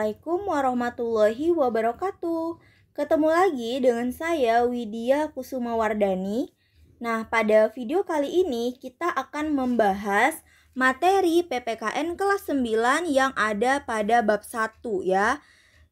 Assalamualaikum warahmatullahi wabarakatuh. Ketemu lagi dengan saya Widya Kusuma Wardani. Nah, pada video kali ini kita akan membahas materi PPKN kelas 9 yang ada pada bab 1 ya.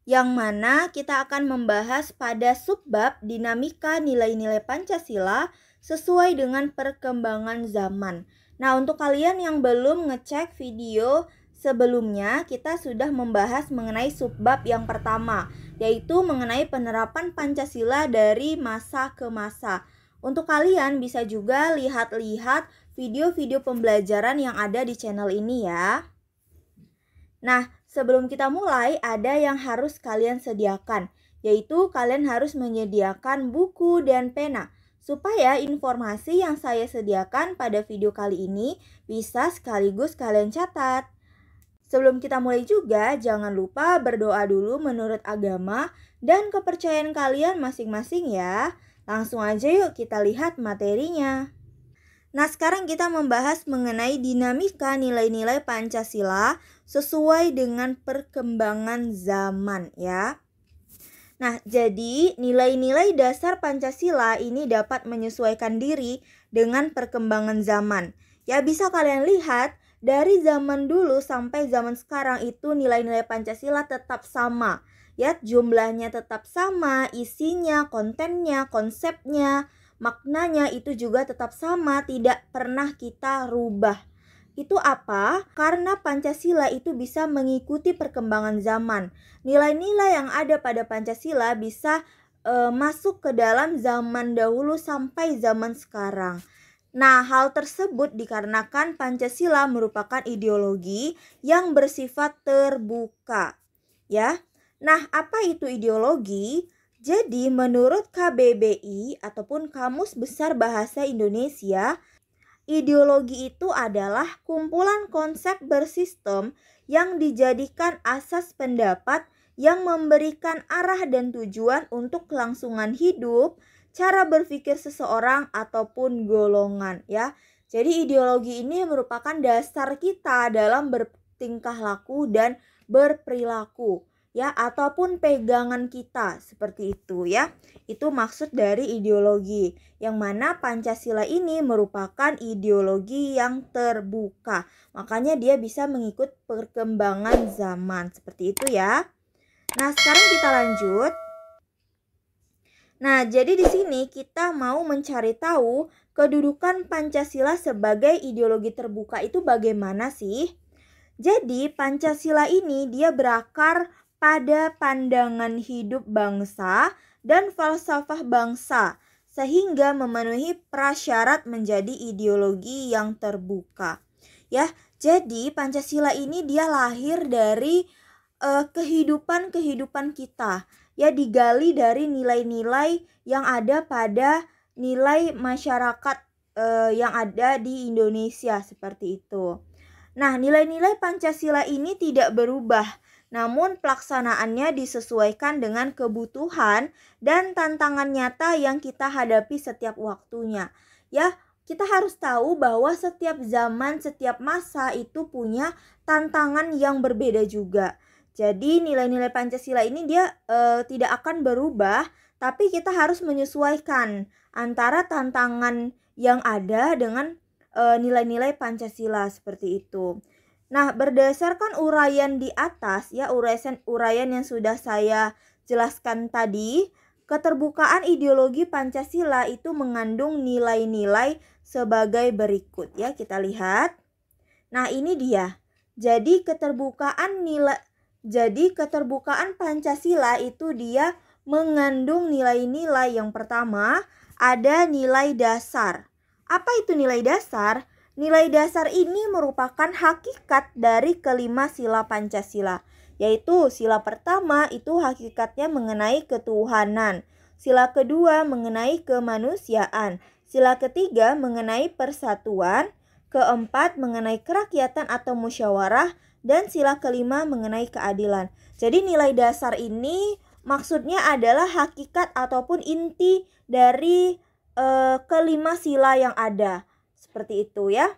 Yang mana kita akan membahas pada subbab dinamika nilai-nilai Pancasila sesuai dengan perkembangan zaman. Nah, untuk kalian yang belum ngecek video sebelumnya, kita sudah membahas mengenai subbab yang pertama, yaitu mengenai penerapan Pancasila dari masa ke masa. Untuk kalian bisa juga lihat-lihat video-video pembelajaran yang ada di channel ini ya. Nah, sebelum kita mulai, ada yang harus kalian sediakan, yaitu kalian harus menyediakan buku dan pena, supaya informasi yang saya sediakan pada video kali ini bisa sekaligus kalian catat. Sebelum kita mulai juga, jangan lupa berdoa dulu menurut agama dan kepercayaan kalian masing-masing ya. Langsung aja yuk kita lihat materinya. Nah, sekarang kita membahas mengenai dinamika nilai-nilai Pancasila sesuai dengan perkembangan zaman ya. Nah, jadi nilai-nilai dasar Pancasila ini dapat menyesuaikan diri dengan perkembangan zaman. Ya, bisa kalian lihat dari zaman dulu sampai zaman sekarang itu nilai-nilai Pancasila tetap sama. Ya, jumlahnya tetap sama, isinya, kontennya, konsepnya, maknanya itu juga tetap sama, tidak pernah kita rubah. Itu apa? Karena Pancasila itu bisa mengikuti perkembangan zaman. Nilai-nilai yang ada pada Pancasila bisa masuk ke dalam zaman dahulu sampai zaman sekarang. Nah, hal tersebut dikarenakan Pancasila merupakan ideologi yang bersifat terbuka, ya. Nah, apa itu ideologi? Jadi, menurut KBBI ataupun Kamus Besar Bahasa Indonesia, ideologi itu adalah kumpulan konsep bersistem yang dijadikan asas pendapat yang memberikan arah dan tujuan untuk kelangsungan hidup, cara berpikir seseorang ataupun golongan ya. Jadi ideologi ini merupakan dasar kita dalam bertingkah laku dan berperilaku ya, ataupun pegangan kita seperti itu ya. Itu maksud dari ideologi, yang mana Pancasila ini merupakan ideologi yang terbuka. Makanya dia bisa mengikut perkembangan zaman seperti itu ya. Nah, sekarang kita lanjut. Nah, jadi di sini kita mau mencari tahu kedudukan Pancasila sebagai ideologi terbuka itu bagaimana sih? Jadi, Pancasila ini dia berakar pada pandangan hidup bangsa dan falsafah bangsa, sehingga memenuhi prasyarat menjadi ideologi yang terbuka. Ya, jadi Pancasila ini dia lahir dari kehidupan kita. Ya, digali dari nilai-nilai yang ada pada nilai masyarakat yang ada di Indonesia seperti itu. Nah, nilai-nilai Pancasila ini tidak berubah, namun pelaksanaannya disesuaikan dengan kebutuhan dan tantangan nyata yang kita hadapi setiap waktunya. Ya, kita harus tahu bahwa setiap zaman, setiap masa itu punya tantangan yang berbeda juga. Jadi nilai-nilai Pancasila ini dia tidak akan berubah, tapi kita harus menyesuaikan antara tantangan yang ada dengan nilai-nilai Pancasila seperti itu. Nah, berdasarkan uraian di atas ya, uraian yang sudah saya jelaskan tadi, keterbukaan ideologi Pancasila itu mengandung nilai-nilai sebagai berikut ya, kita lihat. Nah, ini dia. Jadi keterbukaan Pancasila itu dia mengandung nilai-nilai. Yang pertama, ada nilai dasar. Apa itu nilai dasar? Nilai dasar ini merupakan hakikat dari kelima sila Pancasila, yaitu sila pertama itu hakikatnya mengenai ketuhanan, sila kedua mengenai kemanusiaan, sila ketiga mengenai persatuan, keempat mengenai kerakyatan atau musyawarah, dan sila kelima mengenai keadilan. Jadi nilai dasar ini maksudnya adalah hakikat ataupun inti dari kelima sila yang ada. Seperti itu ya.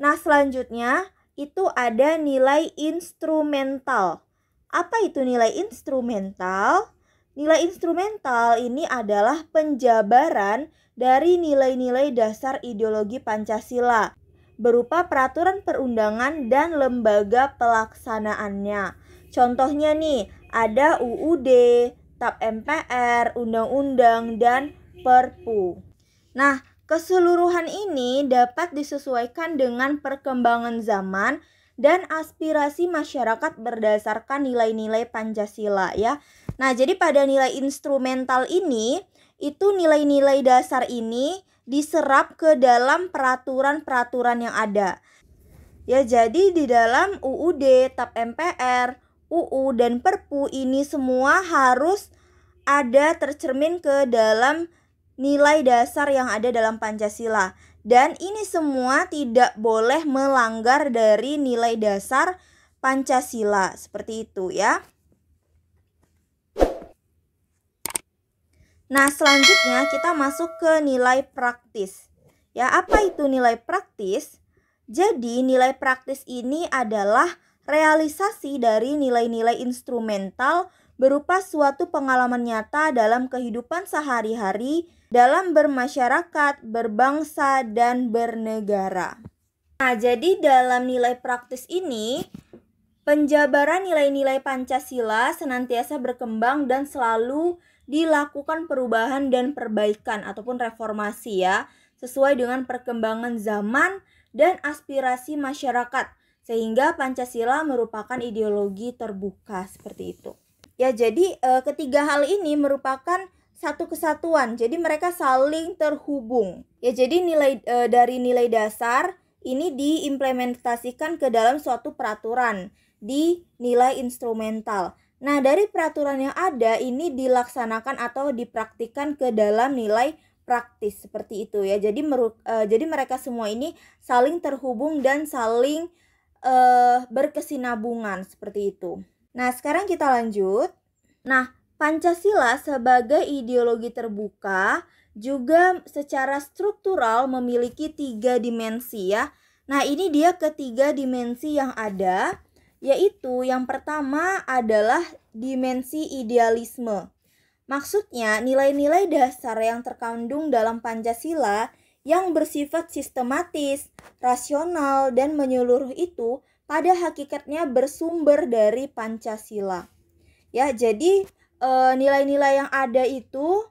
Nah, selanjutnya itu ada nilai instrumental. Apa itu nilai instrumental? Nilai instrumental ini adalah penjabaran dari nilai-nilai dasar ideologi Pancasila berupa peraturan perundangan dan lembaga pelaksanaannya. Contohnya nih, ada UUD, TAP MPR, Undang-Undang, dan Perpu. Nah, keseluruhan ini dapat disesuaikan dengan perkembangan zaman dan aspirasi masyarakat berdasarkan nilai-nilai Pancasila ya. Nah, jadi pada nilai instrumental ini, itu nilai-nilai dasar ini diserap ke dalam peraturan-peraturan yang ada. Ya, jadi di dalam UUD, TAP MPR, UU, dan Perpu ini semua harus ada tercermin ke dalam nilai dasar yang ada dalam Pancasila. Dan ini semua tidak boleh melanggar dari nilai dasar Pancasila. Seperti itu ya. Nah, selanjutnya kita masuk ke nilai praktis. Ya, apa itu nilai praktis? Jadi, nilai praktis ini adalah realisasi dari nilai-nilai instrumental berupa suatu pengalaman nyata dalam kehidupan sehari-hari, dalam bermasyarakat, berbangsa, dan bernegara. Nah, jadi dalam nilai praktis ini, penjabaran nilai-nilai Pancasila senantiasa berkembang dan selalu dilakukan perubahan dan perbaikan ataupun reformasi ya, sesuai dengan perkembangan zaman dan aspirasi masyarakat, sehingga Pancasila merupakan ideologi terbuka seperti itu. Ya, jadi ketiga hal ini merupakan satu kesatuan, jadi mereka saling terhubung. Ya, jadi dari nilai dasar ini diimplementasikan ke dalam suatu peraturan di nilai instrumental. Nah, dari peraturan yang ada ini dilaksanakan atau dipraktikkan ke dalam nilai praktis seperti itu ya. Jadi mereka semua ini saling terhubung dan saling berkesinambungan seperti itu. Nah, sekarang kita lanjut. Nah, Pancasila sebagai ideologi terbuka juga secara struktural memiliki 3 dimensi ya. Nah, ini dia ketiga dimensi yang ada, yaitu yang pertama adalah dimensi idealisme. Maksudnya, nilai-nilai dasar yang terkandung dalam Pancasila yang bersifat sistematis, rasional, dan menyeluruh itu pada hakikatnya bersumber dari Pancasila. Ya, jadi nilai-nilai yang ada itu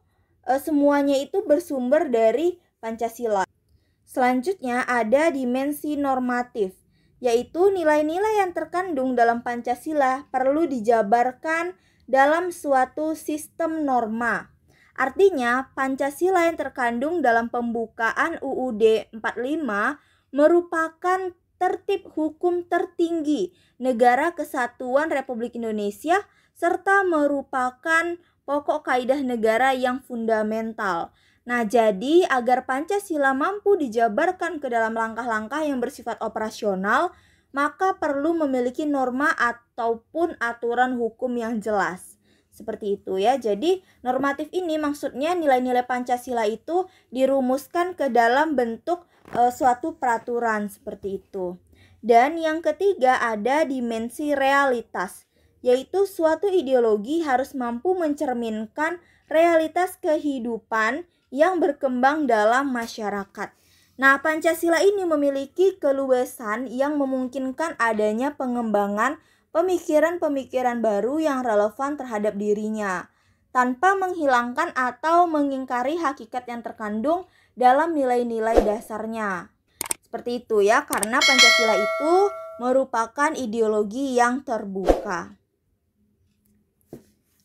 semuanya itu bersumber dari Pancasila. Selanjutnya ada dimensi normatif, yaitu nilai-nilai yang terkandung dalam Pancasila perlu dijabarkan dalam suatu sistem norma. Artinya, Pancasila yang terkandung dalam pembukaan UUD 45 merupakan tertib hukum tertinggi Negara Kesatuan Republik Indonesia serta merupakan pokok kaidah negara yang fundamental. Nah, jadi agar Pancasila mampu dijabarkan ke dalam langkah-langkah yang bersifat operasional, maka perlu memiliki norma ataupun aturan hukum yang jelas. Seperti itu ya. Jadi normatif ini maksudnya nilai-nilai Pancasila itu dirumuskan ke dalam bentuk suatu peraturan seperti itu. Dan yang ketiga ada dimensi realitas, yaitu suatu ideologi harus mampu mencerminkan realitas kehidupan yang berkembang dalam masyarakat. Nah, Pancasila ini memiliki keluasan yang memungkinkan adanya pengembangan pemikiran-pemikiran baru yang relevan terhadap dirinya, tanpa menghilangkan atau mengingkari hakikat yang terkandung dalam nilai-nilai dasarnya. Seperti itu ya, karena Pancasila itu merupakan ideologi yang terbuka.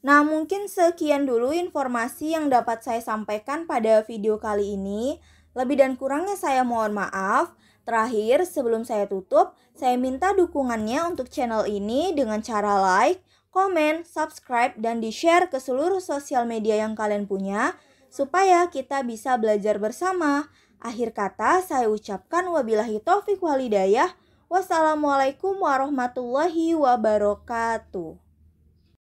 Nah, mungkin sekian dulu informasi yang dapat saya sampaikan pada video kali ini. Lebih dan kurangnya saya mohon maaf. Terakhir, sebelum saya tutup, saya minta dukungannya untuk channel ini dengan cara like, komen, subscribe, dan di-share ke seluruh sosial media yang kalian punya, supaya kita bisa belajar bersama. Akhir kata, saya ucapkan wabillahi taufiq wal hidayah. Wassalamualaikum warahmatullahi wabarakatuh.